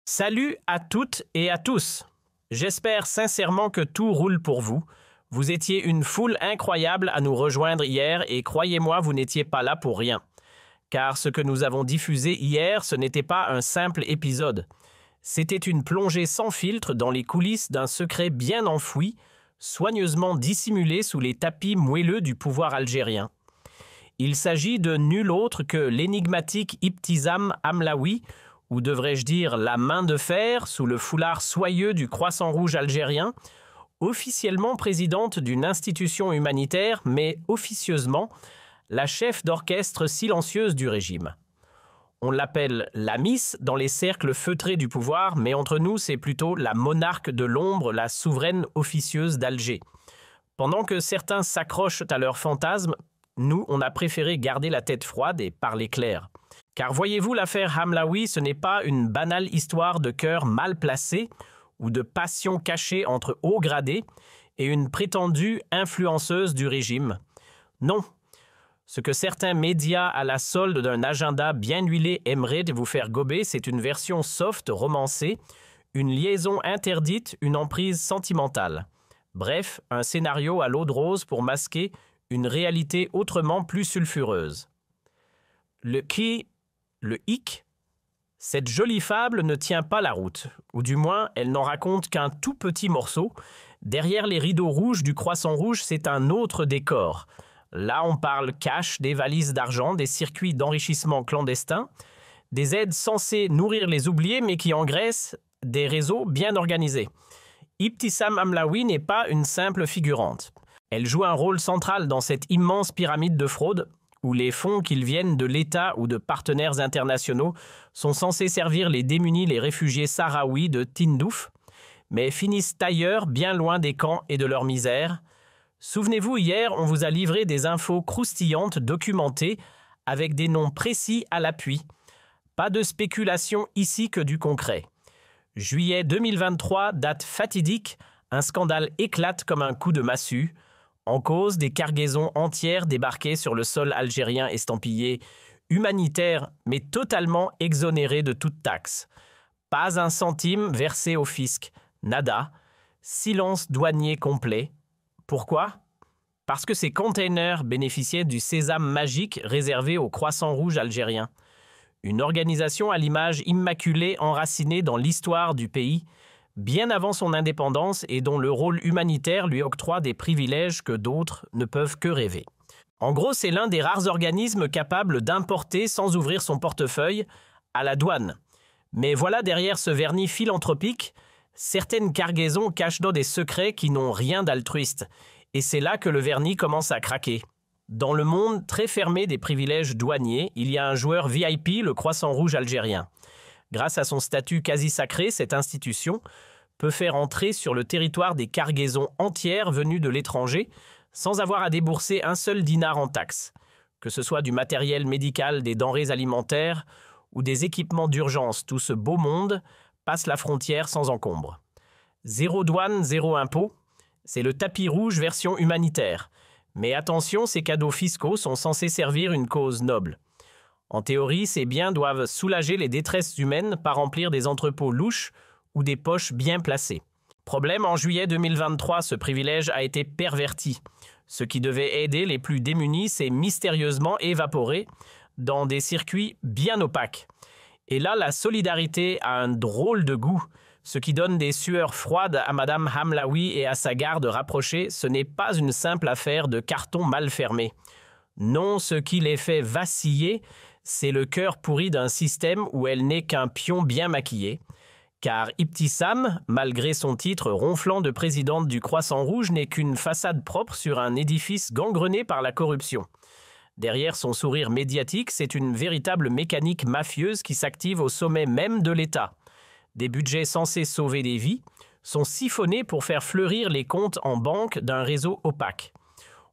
Salut à toutes et à tous. J'espère sincèrement que tout roule pour vous. Vous étiez une foule incroyable à nous rejoindre hier et croyez-moi, vous n'étiez pas là pour rien. Car ce que nous avons diffusé hier, ce n'était pas un simple épisode. C'était une plongée sans filtre dans les coulisses d'un secret bien enfoui, soigneusement dissimulé sous les tapis moelleux du pouvoir algérien. Il s'agit de nul autre que l'énigmatique Ibtissam Hamlaoui, ou devrais-je dire la main de fer sous le foulard soyeux du Croissant Rouge algérien, officiellement présidente d'une institution humanitaire, mais officieusement la chef d'orchestre silencieuse du régime. On l'appelle la Miss dans les cercles feutrés du pouvoir, mais entre nous, c'est plutôt la monarque de l'ombre, la souveraine officieuse d'Alger. Pendant que certains s'accrochent à leurs fantasmes, nous, on a préféré garder la tête froide et parler clair. Car voyez-vous, l'affaire Hamlaoui, ce n'est pas une banale histoire de cœur mal placé ou de passion cachée entre hauts gradés et une prétendue influenceuse du régime. Non. Ce que certains médias à la solde d'un agenda bien huilé aimeraient vous faire gober, c'est une version soft, romancée, une liaison interdite, une emprise sentimentale. Bref, un scénario à l'eau de rose pour masquer une réalité autrement plus sulfureuse. Le hic, cette jolie fable ne tient pas la route, ou du moins elle n'en raconte qu'un tout petit morceau. Derrière les rideaux rouges du Croissant Rouge, c'est un autre décor. Là, on parle cash, des valises d'argent, des circuits d'enrichissement clandestins, des aides censées nourrir les oubliés mais qui engraissent des réseaux bien organisés. Ibtissam Hamlaoui n'est pas une simple figurante. Elle joue un rôle central dans cette immense pyramide de fraude où les fonds, qu'ils viennent de l'État ou de partenaires internationaux, sont censés servir les démunis, les réfugiés sahraouis de Tindouf, mais finissent ailleurs, bien loin des camps et de leur misère. Souvenez-vous, hier, on vous a livré des infos croustillantes, documentées, avec des noms précis à l'appui. Pas de spéculation ici que du concret. Juillet 2023, date fatidique, un scandale éclate comme un coup de massue. En cause, des cargaisons entières débarquées sur le sol algérien estampillé humanitaire, mais totalement exonéré de toute taxe. Pas un centime versé au fisc. Nada. Silence douanier complet. Pourquoi? Parce que ces containers bénéficiaient du sésame magique réservé au Croissant Rouge algérien. Une organisation à l'image immaculée enracinée dans l'histoire du pays, bien avant son indépendance et dont le rôle humanitaire lui octroie des privilèges que d'autres ne peuvent que rêver. En gros, c'est l'un des rares organismes capables d'importer sans ouvrir son portefeuille à la douane. Mais voilà, derrière ce vernis philanthropique, certaines cargaisons cachent dans des secrets qui n'ont rien d'altruiste. Et c'est là que le vernis commence à craquer. Dans le monde très fermé des privilèges douaniers, il y a un joueur VIP, le Croissant Rouge algérien. Grâce à son statut quasi sacré, cette institution peut faire entrer sur le territoire des cargaisons entières venues de l'étranger sans avoir à débourser un seul dinar en taxes, que ce soit du matériel médical, des denrées alimentaires ou des équipements d'urgence. Tout ce beau monde passe la frontière sans encombre. Zéro douane, zéro impôt, c'est le tapis rouge version humanitaire. Mais attention, ces cadeaux fiscaux sont censés servir une cause noble. En théorie, ces biens doivent soulager les détresses humaines par remplir des entrepôts louches ou des poches bien placées. Problème, en juillet 2023, ce privilège a été perverti. Ce qui devait aider les plus démunis s'est mystérieusement évaporé dans des circuits bien opaques. Et là, la solidarité a un drôle de goût. Ce qui donne des sueurs froides à Madame Hamlaoui et à sa garde rapprochée, ce n'est pas une simple affaire de carton mal fermé. Non, ce qui les fait vaciller, c'est le cœur pourri d'un système où elle n'est qu'un pion bien maquillé. Car Ibtissam, malgré son titre ronflant de présidente du Croissant Rouge, n'est qu'une façade propre sur un édifice gangrené par la corruption. Derrière son sourire médiatique, c'est une véritable mécanique mafieuse qui s'active au sommet même de l'État. Des budgets censés sauver des vies sont siphonnés pour faire fleurir les comptes en banque d'un réseau opaque.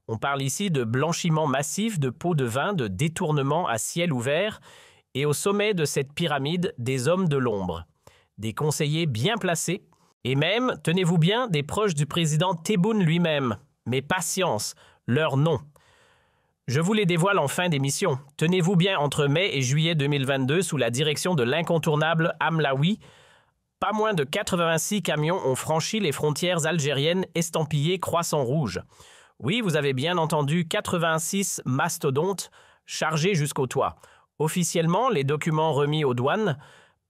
On parle ici de blanchiment massif de pots de vin, de détournement à ciel ouvert, et au sommet de cette pyramide, des hommes de l'ombre, des conseillers bien placés, et même, tenez-vous bien, des proches du président Tebboune lui-même. Mais patience, leur nom. Je vous les dévoile en fin d'émission. Tenez-vous bien entre mai et juillet 2022 sous la direction de l'incontournable Hamlaoui, pas moins de 86 camions ont franchi les frontières algériennes estampillés Croissant Rouge. Oui, vous avez bien entendu, 86 mastodontes chargés jusqu'au toit. Officiellement, les documents remis aux douanes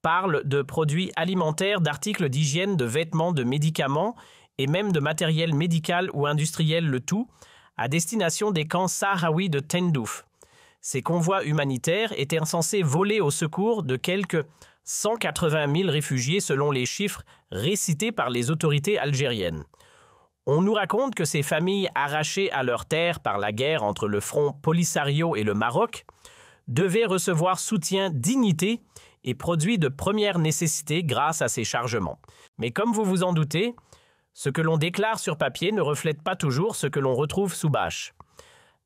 parlent de produits alimentaires, d'articles d'hygiène, de vêtements, de médicaments et même de matériel médical ou industriel, le tout, à destination des camps sahraouis de Tindouf. Ces convois humanitaires étaient censés voler au secours de quelques 180 000 réfugiés selon les chiffres récités par les autorités algériennes. On nous raconte que ces familles arrachées à leurs terres par la guerre entre le front Polisario et le Maroc devaient recevoir soutien, dignité et produits de première nécessité grâce à ces chargements. Mais comme vous vous en doutez, ce que l'on déclare sur papier ne reflète pas toujours ce que l'on retrouve sous bâche.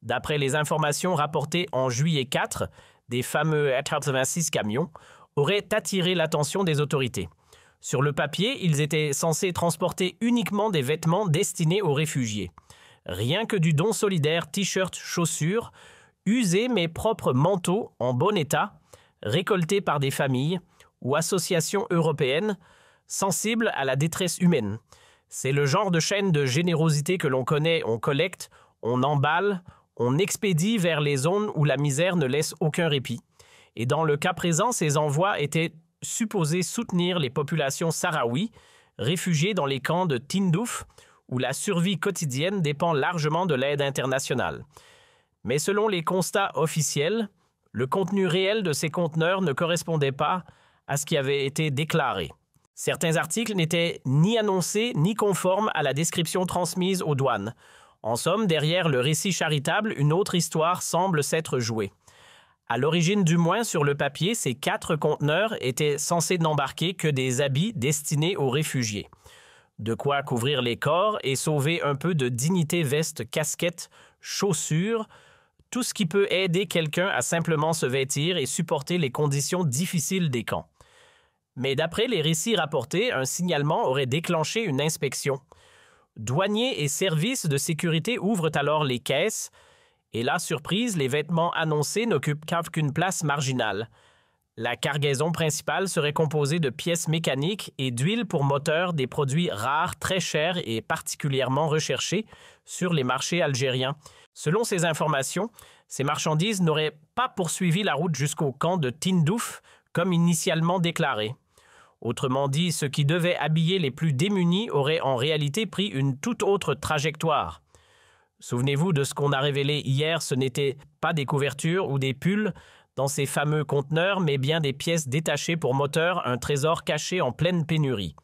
D'après les informations rapportées en juillet 4, des fameux 86 camions auraient attiré l'attention des autorités. Sur le papier, ils étaient censés transporter uniquement des vêtements destinés aux réfugiés. Rien que du don solidaire, t-shirts, chaussures, usés mais propres manteaux en bon état, récoltés par des familles ou associations européennes sensibles à la détresse humaine. C'est le genre de chaîne de générosité que l'on connaît, on collecte, on emballe, on expédie vers les zones où la misère ne laisse aucun répit. Et dans le cas présent, ces envois étaient supposés soutenir les populations sahraouies, réfugiées dans les camps de Tindouf, où la survie quotidienne dépend largement de l'aide internationale. Mais selon les constats officiels, le contenu réel de ces conteneurs ne correspondait pas à ce qui avait été déclaré. Certains articles n'étaient ni annoncés ni conformes à la description transmise aux douanes. En somme, derrière le récit charitable, une autre histoire semble s'être jouée. À l'origine du moins, sur le papier, ces 4 conteneurs étaient censés n'embarquer que des habits destinés aux réfugiés. De quoi couvrir les corps et sauver un peu de dignité, vestes, casquettes, chaussures, tout ce qui peut aider quelqu'un à simplement se vêtir et supporter les conditions difficiles des camps. Mais d'après les récits rapportés, un signalement aurait déclenché une inspection. Douaniers et services de sécurité ouvrent alors les caisses, et là, surprise, les vêtements annoncés n'occupent qu'une place marginale. La cargaison principale serait composée de pièces mécaniques et d'huile pour moteur, des produits rares, très chers et particulièrement recherchés sur les marchés algériens. Selon ces informations, ces marchandises n'auraient pas poursuivi la route jusqu'au camp de Tindouf comme initialement déclaré. Autrement dit, ce qui devait habiller les plus démunis aurait en réalité pris une toute autre trajectoire. Souvenez-vous de ce qu'on a révélé hier, ce n'étaient pas des couvertures ou des pulls dans ces fameux conteneurs, mais bien des pièces détachées pour moteur, un trésor caché en pleine pénurie.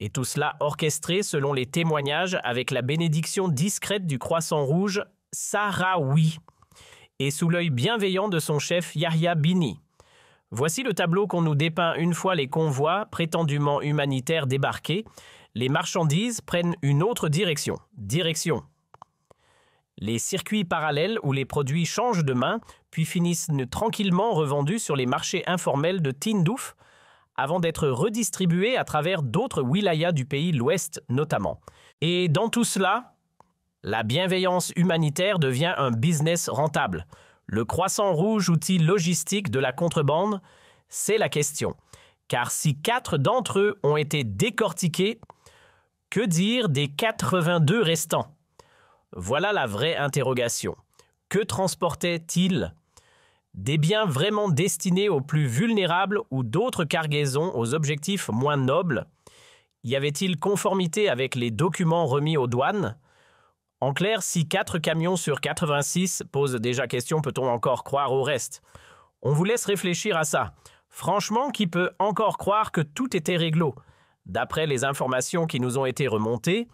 Et tout cela orchestré selon les témoignages avec la bénédiction discrète du Croissant Rouge sahraoui et sous l'œil bienveillant de son chef Yahya Bini. Voici le tableau qu'on nous dépeint une fois les convois prétendument humanitaires débarqués. Les marchandises prennent une autre direction. Les circuits parallèles où les produits changent de main, puis finissent tranquillement revendus sur les marchés informels de Tindouf, avant d'être redistribués à travers d'autres wilayas du pays, l'Ouest notamment. Et dans tout cela, la bienveillance humanitaire devient un business rentable. Le Croissant Rouge, outil logistique de la contrebande, c'est la question. Car si 4 d'entre eux ont été décortiqués, que dire des 82 restants? Voilà la vraie interrogation. Que transportaient-ils? Des biens vraiment destinés aux plus vulnérables ou d'autres cargaisons aux objectifs moins nobles? Y avait-il conformité avec les documents remis aux douanes? En clair, si 4 camions sur 86 posent déjà question, peut-on encore croire au reste? On vous laisse réfléchir à ça. Franchement, qui peut encore croire que tout était réglo? D'après les informations qui nous ont été remontées,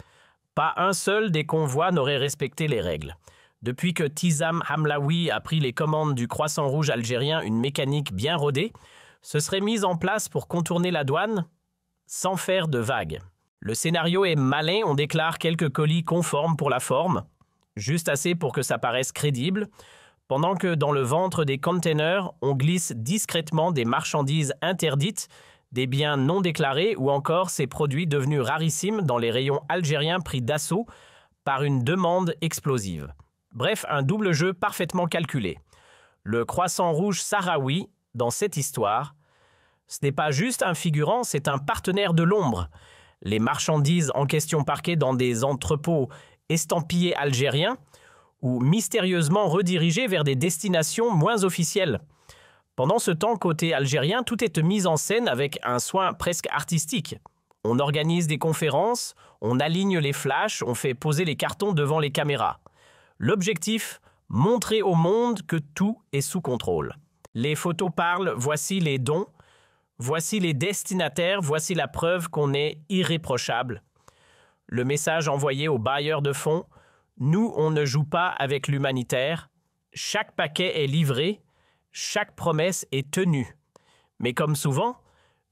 pas un seul des convois n'aurait respecté les règles. Depuis que Tizam Hamlaoui a pris les commandes du Croissant Rouge algérien, une mécanique bien rodée se serait mise en place pour contourner la douane sans faire de vagues. Le scénario est malin, on déclare quelques colis conformes pour la forme, juste assez pour que ça paraisse crédible, pendant que dans le ventre des containers, on glisse discrètement des marchandises interdites, des biens non déclarés ou encore ces produits devenus rarissimes dans les rayons algériens pris d'assaut par une demande explosive. Bref, un double jeu parfaitement calculé. Le Croissant Rouge sahraoui, dans cette histoire, Ce n'est pas juste un figurant, c'est un partenaire de l'ombre. Les marchandises en question parquées dans des entrepôts estampillés algériens ou mystérieusement redirigées vers des destinations moins officielles. Pendant ce temps, côté algérien, tout est mis en scène avec un soin presque artistique. On organise des conférences, on aligne les flashs, on fait poser les cartons devant les caméras. L'objectif, montrer au monde que tout est sous contrôle. Les photos parlent, voici les dons, voici les destinataires, voici la preuve qu'on est irréprochable. Le message envoyé aux bailleurs de fonds, nous on ne joue pas avec l'humanitaire, chaque paquet est livré, chaque promesse est tenue. Mais comme souvent,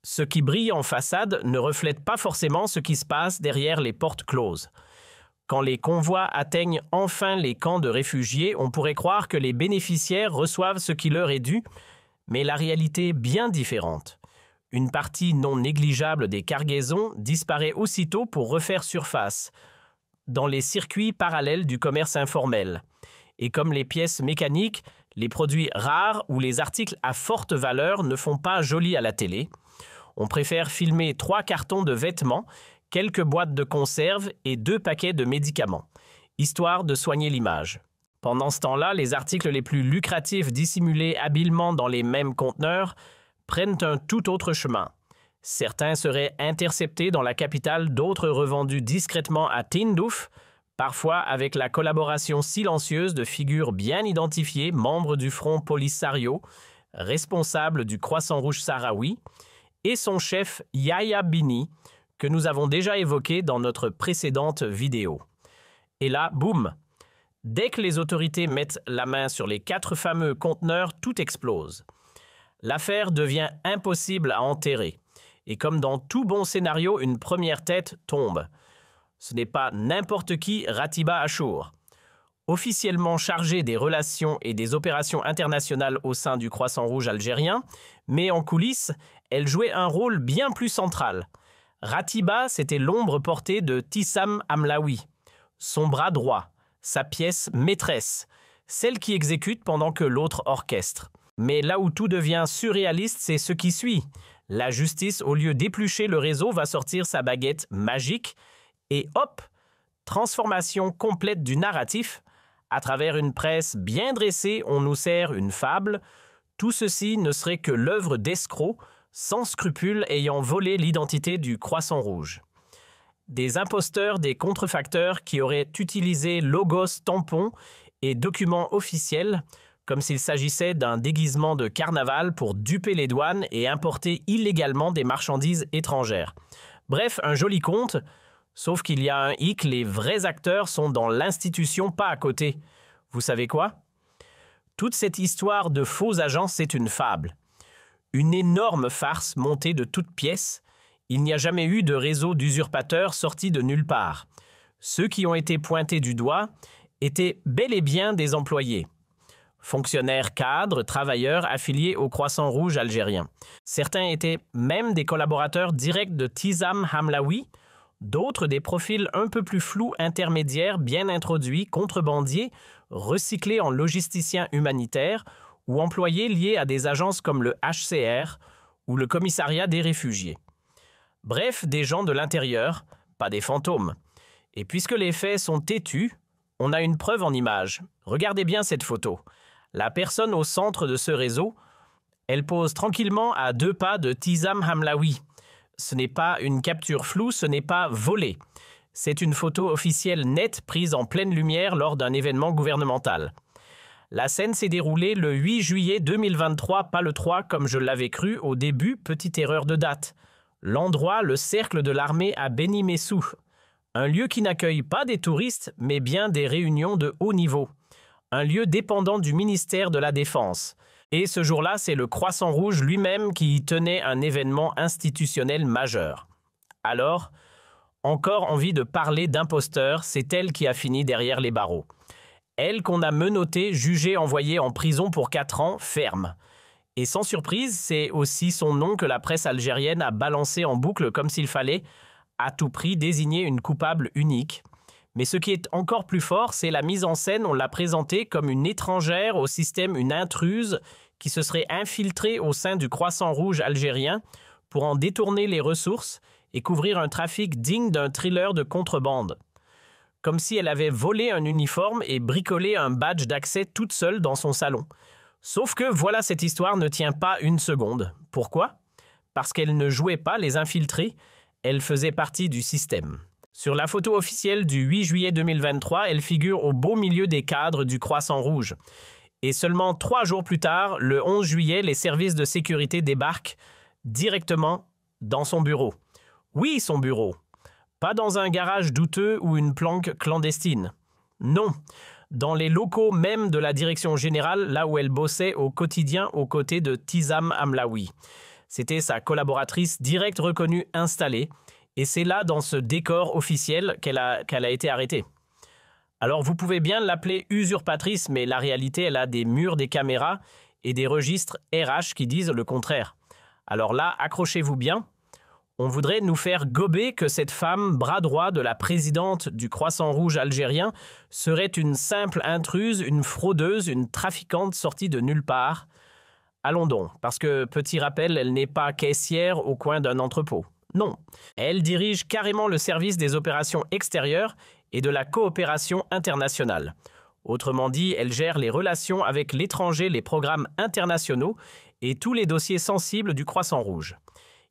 ce qui brille en façade ne reflète pas forcément ce qui se passe derrière les portes closes. Quand les convois atteignent enfin les camps de réfugiés, on pourrait croire que les bénéficiaires reçoivent ce qui leur est dû, mais la réalité est bien différente. Une partie non négligeable des cargaisons disparaît aussitôt pour refaire surface, dans les circuits parallèles du commerce informel. Et comme les pièces mécaniques, les produits rares ou les articles à forte valeur ne font pas joli à la télé, on préfère filmer 3 cartons de vêtements, quelques boîtes de conserve et 2 paquets de médicaments, histoire de soigner l'image. Pendant ce temps-là, les articles les plus lucratifs dissimulés habilement dans les mêmes conteneurs prennent un tout autre chemin. Certains seraient interceptés dans la capitale, d'autres revendus discrètement à Tindouf, parfois avec la collaboration silencieuse de figures bien identifiées, membres du Front Polisario, responsables du Croissant Rouge sahraoui, et son chef Yahya Bini, que nous avons déjà évoqué dans notre précédente vidéo. Et là, boum! Dès que les autorités mettent la main sur les 4 fameux conteneurs, tout explose. L'affaire devient impossible à enterrer. Et comme dans tout bon scénario, une première tête tombe. Ce n'est pas n'importe qui Ratiba Achour. Officiellement chargée des relations et des opérations internationales au sein du Croissant Rouge algérien, mais en coulisses, elle jouait un rôle bien plus central. Ratiba, c'était l'ombre portée de Tissam Hamlaoui, son bras droit, sa pièce maîtresse, celle qui exécute pendant que l'autre orchestre. Mais là où tout devient surréaliste, c'est ce qui suit. La justice, au lieu d'éplucher le réseau, va sortir sa baguette magique et hop, transformation complète du narratif. À travers une presse bien dressée, on nous sert une fable. Tout ceci ne serait que l'œuvre d'escrocs, sans scrupules, ayant volé l'identité du Croissant Rouge. Des imposteurs, des contrefacteurs qui auraient utilisé logos, tampons et documents officiels, comme s'il s'agissait d'un déguisement de carnaval pour duper les douanes et importer illégalement des marchandises étrangères. Bref, un joli conte, sauf qu'il y a un hic, les vrais acteurs sont dans l'institution, pas à côté. Vous savez quoi? Toute cette histoire de faux agents, c'est une fable. Une énorme farce montée de toutes pièces. Il n'y a jamais eu de réseau d'usurpateurs sortis de nulle part. Ceux qui ont été pointés du doigt étaient bel et bien des employés. Fonctionnaires cadres, travailleurs affiliés au Croissant Rouge algérien. Certains étaient même des collaborateurs directs de Tissam Hamlaoui, d'autres des profils un peu plus flous, intermédiaires, bien introduits, contrebandiers, recyclés en logisticiens humanitaires ou employés liés à des agences comme le HCR ou le Commissariat des réfugiés. Bref, des gens de l'intérieur, pas des fantômes. Et puisque les faits sont têtus, on a une preuve en image. Regardez bien cette photo. La personne au centre de ce réseau, elle pose tranquillement à 2 pas de Tissam Hamlaoui. Ce n'est pas une capture floue, ce n'est pas volé. C'est une photo officielle nette prise en pleine lumière lors d'un événement gouvernemental. La scène s'est déroulée le 8 juillet 2023, pas le 3 comme je l'avais cru au début, petite erreur de date. L'endroit, le cercle de l'armée à Beni Messou. Un lieu qui n'accueille pas des touristes, mais bien des réunions de haut niveau. Un lieu dépendant du ministère de la Défense. Et ce jour-là, c'est le Croissant Rouge lui-même qui y tenait un événement institutionnel majeur. Alors, encore envie de parler d'imposteur, c'est elle qui a fini derrière les barreaux. Elle qu'on a menottée, jugée, envoyée en prison pour 4 ans, ferme. Et sans surprise, c'est aussi son nom que la presse algérienne a balancé en boucle comme s'il fallait, à tout prix, désigner une coupable unique. Mais ce qui est encore plus fort, c'est la mise en scène. On l'a présentée comme une étrangère au système, une intruse qui se serait infiltrée au sein du Croissant Rouge algérien pour en détourner les ressources et couvrir un trafic digne d'un thriller de contrebande. Comme si elle avait volé un uniforme et bricolé un badge d'accès toute seule dans son salon. Sauf que voilà, cette histoire ne tient pas une seconde. Pourquoi? Parce qu'elle ne jouait pas les infiltrés, elle faisait partie du système. Sur la photo officielle du 8 juillet 2023, elle figure au beau milieu des cadres du Croissant Rouge. Et seulement 3 jours plus tard, le 11 juillet, les services de sécurité débarquent directement dans son bureau. Oui, son bureau. Pas dans un garage douteux ou une planque clandestine. Non, dans les locaux même de la direction générale, là où elle bossait au quotidien aux côtés de Tizam Amlaoui. C'était sa collaboratrice directe reconnue installée, et c'est là, dans ce décor officiel, qu'elle a été arrêtée. Alors vous pouvez bien l'appeler usurpatrice, mais la réalité, elle a des murs, des caméras et des registres RH qui disent le contraire. Alors là, accrochez-vous bien. On voudrait nous faire gober que cette femme, bras droit de la présidente du Croissant Rouge algérien, serait une simple intruse, une fraudeuse, une trafiquante sortie de nulle part. Allons donc, parce que, petit rappel, elle n'est pas caissière au coin d'un entrepôt. Non, elle dirige carrément le service des opérations extérieures et de la coopération internationale. Autrement dit, elle gère les relations avec l'étranger, les programmes internationaux et tous les dossiers sensibles du Croissant Rouge.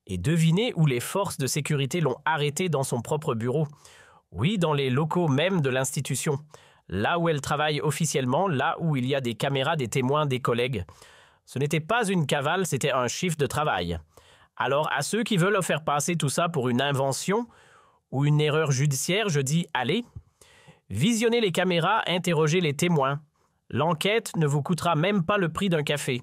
Et devinez où les forces de sécurité l'ont arrêtée dans son propre bureau. Oui, dans les locaux même de l'institution. Là où elle travaille officiellement, là où il y a des caméras, des témoins, des collègues. Ce n'était pas une cavale, c'était un chiffre de travail. Alors, à ceux qui veulent faire passer tout ça pour une invention ou une erreur judiciaire, je dis allez. Visionnez les caméras, interrogez les témoins. L'enquête ne vous coûtera même pas le prix d'un café.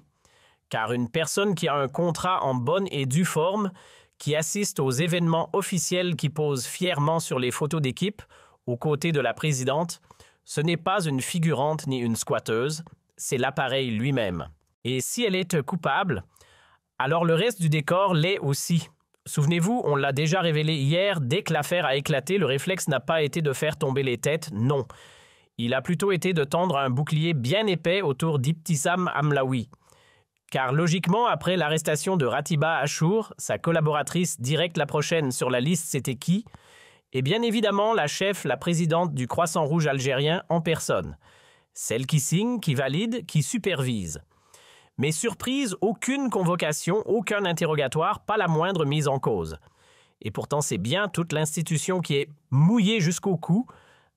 Car une personne qui a un contrat en bonne et due forme, qui assiste aux événements officiels, qui pose fièrement sur les photos d'équipe, aux côtés de la présidente, ce n'est pas une figurante ni une squatteuse, c'est l'appareil lui-même. Et si elle est coupable, alors le reste du décor l'est aussi. Souvenez-vous, on l'a déjà révélé hier, dès que l'affaire a éclaté, le réflexe n'a pas été de faire tomber les têtes, non. Il a plutôt été de tendre un bouclier bien épais autour d'Ibtissam Amlaoui. Car logiquement, après l'arrestation de Ratiba Achour, sa collaboratrice directe la prochaine sur la liste, c'était qui? Et bien évidemment, la chef, la présidente du Croissant Rouge algérien en personne. Celle qui signe, qui valide, qui supervise. Mais surprise, aucune convocation, aucun interrogatoire, pas la moindre mise en cause. Et pourtant, c'est bien toute l'institution qui est mouillée jusqu'au cou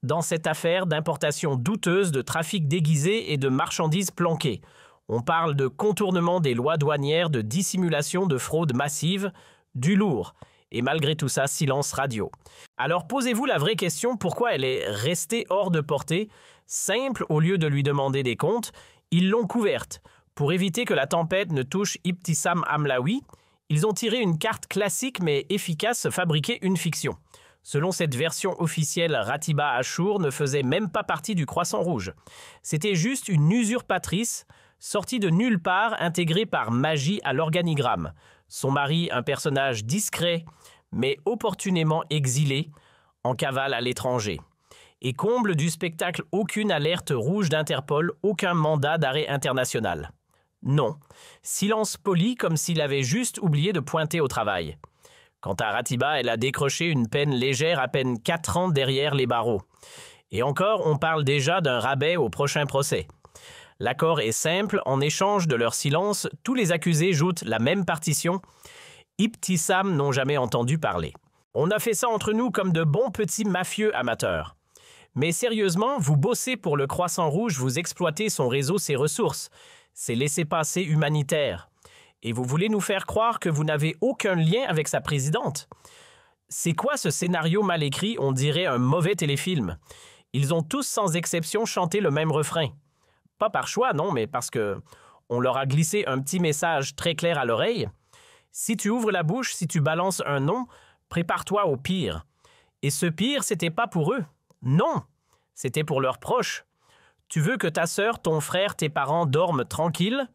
dans cette affaire d'importation douteuse, de trafic déguisé et de marchandises planquées. On parle de contournement des lois douanières, de dissimulation, de fraude massive, du lourd. Et malgré tout ça, silence radio. Alors posez-vous la vraie question, pourquoi elle est restée hors de portée? Simple, au lieu de lui demander des comptes, ils l'ont couverte. Pour éviter que la tempête ne touche Ibtissam Amlaoui, ils ont tiré une carte classique mais efficace, fabriquer une fiction. Selon cette version officielle, Ratiba Achour ne faisait même pas partie du Croissant Rouge. C'était juste une usurpatrice, sortie de nulle part, intégrée par magie à l'organigramme. Son mari, un personnage discret, mais opportunément exilé, en cavale à l'étranger. Et comble du spectacle, aucune alerte rouge d'Interpol, aucun mandat d'arrêt international. Non, silence poli comme s'il avait juste oublié de pointer au travail. Quant à Ratiba, elle a décroché une peine légère à peine 4 ans derrière les barreaux. Et encore, on parle déjà d'un rabais au prochain procès. L'accord est simple, en échange de leur silence, tous les accusés jouent la même partition. Ibtissam n'ont jamais entendu parler. On a fait ça entre nous comme de bons petits mafieux amateurs. Mais sérieusement, vous bossez pour le Croissant Rouge, vous exploitez son réseau, ses ressources, ses laissez-passer humanitaires. Et vous voulez nous faire croire que vous n'avez aucun lien avec sa présidente. C'est quoi ce scénario mal écrit? On dirait un mauvais téléfilm. Ils ont tous sans exception chanté le même refrain. Pas par choix, non, mais parce que on leur a glissé un petit message très clair à l'oreille. Si tu ouvres la bouche, si tu balances un nom, prépare-toi au pire. Et ce pire, c'était pas pour eux. Non, c'était pour leurs proches. Tu veux que ta sœur, ton frère, tes parents dorment tranquilles?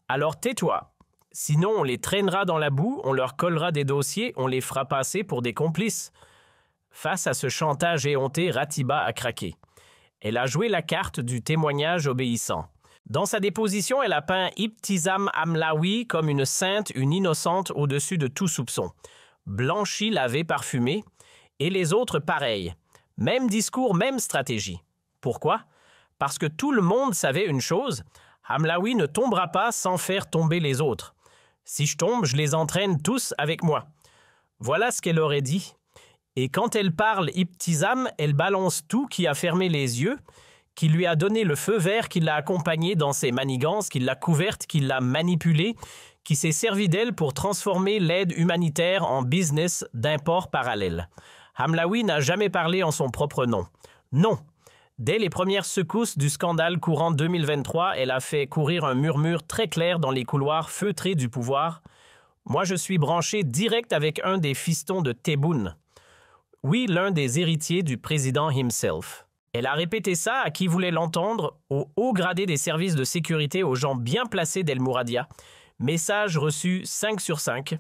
Alors tais-toi. Sinon, on les traînera dans la boue, on leur collera des dossiers, on les fera passer pour des complices. Face à ce chantage éhonté, Ratiba a craqué. Elle a joué la carte du témoignage obéissant. Dans sa déposition, elle a peint Ibtisam Hamlaoui comme une sainte, une innocente au-dessus de tout soupçon. Blanchie, lavée, parfumée, et les autres pareils. Même discours, même stratégie. Pourquoi? Parce que tout le monde savait une chose, Hamlaoui ne tombera pas sans faire tomber les autres. Si je tombe, je les entraîne tous avec moi. Voilà ce qu'elle aurait dit. Et quand elle parle Ibtisam, elle balance tout qui a fermé les yeux, qui lui a donné le feu vert, qui l'a accompagnée dans ses manigances, qui l'a couverte, qui l'a manipulée, qui s'est servi d'elle pour transformer l'aide humanitaire en business d'import parallèle. Hamlaoui n'a jamais parlé en son propre nom. Non. Dès les premières secousses du scandale courant 2023, elle a fait courir un murmure très clair dans les couloirs feutrés du pouvoir. Moi, je suis branché direct avec un des fistons de Tebboune. Oui, l'un des héritiers du président himself. Elle a répété ça à qui voulait l'entendre, au haut gradé des services de sécurité, aux gens bien placés d'El Mouradia. Message reçu 5 sur 5.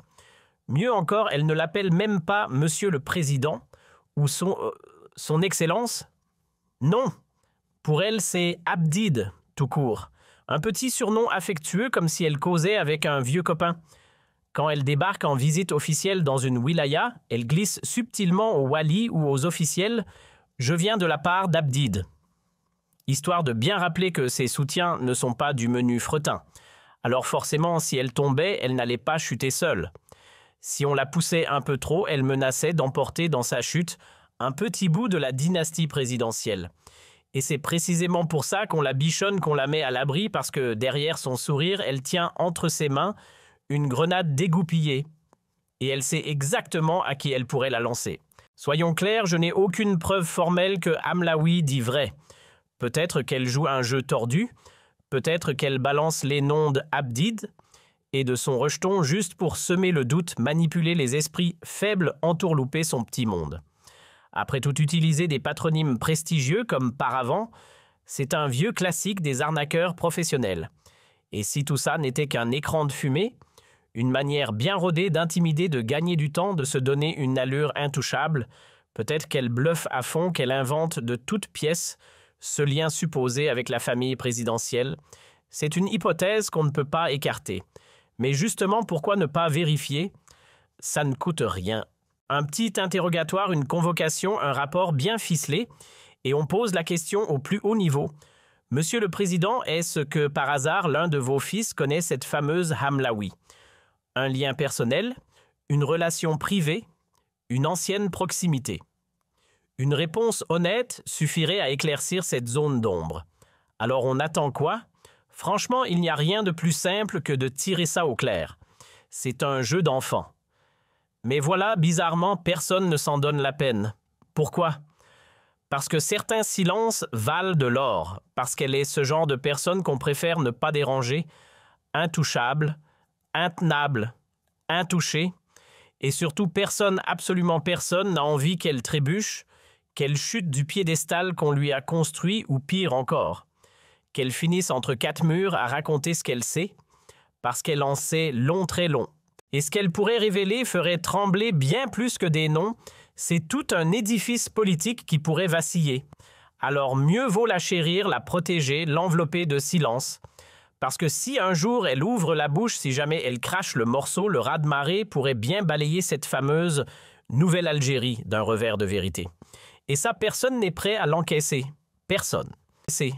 Mieux encore, elle ne l'appelle même pas « Monsieur le Président » ou son Excellence. Non. Pour elle, c'est Abdid, tout court. Un petit surnom affectueux comme si elle causait avec un vieux copain. Quand elle débarque en visite officielle dans une wilaya, elle glisse subtilement aux wali ou aux officiels « Je viens de la part d'Abdid », histoire de bien rappeler que ses soutiens ne sont pas du menu fretin. Alors forcément, si elle tombait, elle n'allait pas chuter seule. Si on la poussait un peu trop, elle menaçait d'emporter dans sa chute un petit bout de la dynastie présidentielle. Et c'est précisément pour ça qu'on la bichonne, qu'on la met à l'abri, parce que derrière son sourire, elle tient entre ses mains une grenade dégoupillée. Et elle sait exactement à qui elle pourrait la lancer. Soyons clairs, je n'ai aucune preuve formelle que Hamlaoui dit vrai. Peut-être qu'elle joue un jeu tordu, peut-être qu'elle balance les noms d'Abdid et de son rejeton juste pour semer le doute, manipuler les esprits faibles, entourlouper son petit monde. Après tout utiliser des patronymes prestigieux comme Paravent, c'est un vieux classique des arnaqueurs professionnels. Et si tout ça n'était qu'un écran de fumée, une manière bien rodée d'intimider, de gagner du temps, de se donner une allure intouchable, peut-être qu'elle bluffe à fond, qu'elle invente de toutes pièces ce lien supposé avec la famille présidentielle. C'est une hypothèse qu'on ne peut pas écarter. Mais justement, pourquoi ne pas vérifier? Ça ne coûte rien. Un petit interrogatoire, une convocation, un rapport bien ficelé, et on pose la question au plus haut niveau. Monsieur le Président, est-ce que par hasard l'un de vos fils connaît cette fameuse Hamlaoui? Un lien personnel, une relation privée, une ancienne proximité. Une réponse honnête suffirait à éclaircir cette zone d'ombre. Alors on attend quoi? Franchement, il n'y a rien de plus simple que de tirer ça au clair. C'est un jeu d'enfant. Mais voilà, bizarrement, personne ne s'en donne la peine. Pourquoi? Parce que certains silences valent de l'or, parce qu'elle est ce genre de personne qu'on préfère ne pas déranger, intouchable, intenable, intouchée, et surtout personne, absolument personne, n'a envie qu'elle trébuche, qu'elle chute du piédestal qu'on lui a construit, ou pire encore, qu'elle finisse entre quatre murs à raconter ce qu'elle sait, parce qu'elle en sait long, très long. Et ce qu'elle pourrait révéler ferait trembler bien plus que des noms, c'est tout un édifice politique qui pourrait vaciller. Alors mieux vaut la chérir, la protéger, l'envelopper de silence. Parce que si un jour elle ouvre la bouche, si jamais elle crache le morceau, le raz-de-marée pourrait bien balayer cette fameuse Nouvelle Algérie d'un revers de vérité. Et ça, personne n'est prêt à l'encaisser. Personne. C'est